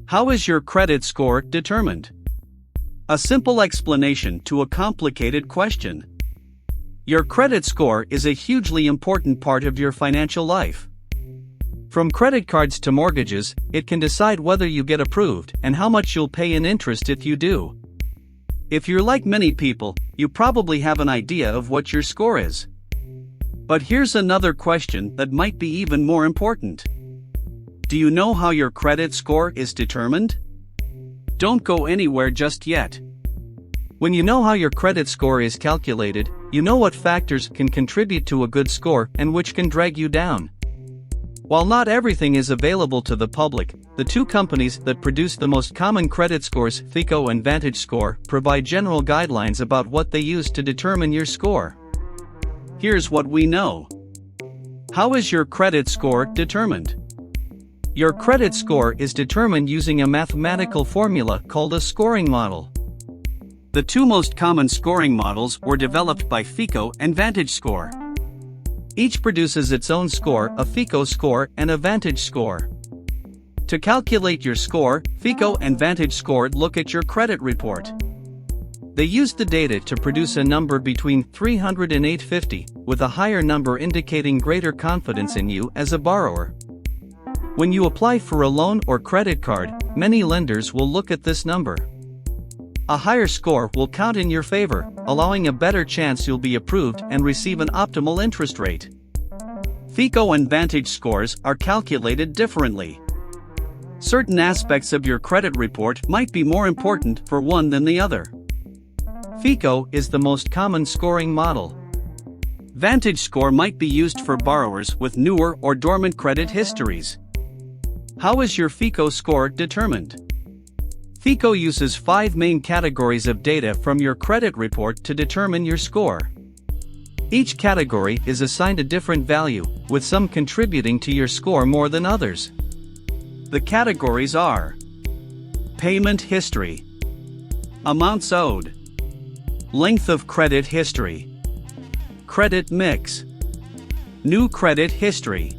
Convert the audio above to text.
How is your credit score determined? A simple explanation to a complicated question. Your credit score is a hugely important part of your financial life. From credit cards to mortgages, it can decide whether you get approved and how much you'll pay in interest if you do. If you're like many people, you probably have an idea of what your score is. But here's another question that might be even more important. Do you know how your credit score is determined? Don't go anywhere just yet. When you know how your credit score is calculated, you know what factors can contribute to a good score and which can drag you down. While not everything is available to the public, the two companies that produce the most common credit scores, FICO and VantageScore, provide general guidelines about what they use to determine your score. Here's what we know. How is your credit score determined? Your credit score is determined using a mathematical formula called a scoring model. The two most common scoring models were developed by FICO and VantageScore. Each produces its own score, a FICO score and a VantageScore. To calculate your score, FICO and VantageScore look at your credit report. They use the data to produce a number between 300 and 850, with a higher number indicating greater confidence in you as a borrower. When you apply for a loan or credit card, many lenders will look at this number. A higher score will count in your favor, allowing a better chance you'll be approved and receive an optimal interest rate. FICO and Vantage scores are calculated differently. Certain aspects of your credit report might be more important for one than the other. FICO is the most common scoring model. VantageScore might be used for borrowers with newer or dormant credit histories. How is your FICO score determined? FICO uses 5 main categories of data from your credit report to determine your score. Each category is assigned a different value, with some contributing to your score more than others. The categories are: payment history, amounts owed, length of credit history, credit mix, new credit history.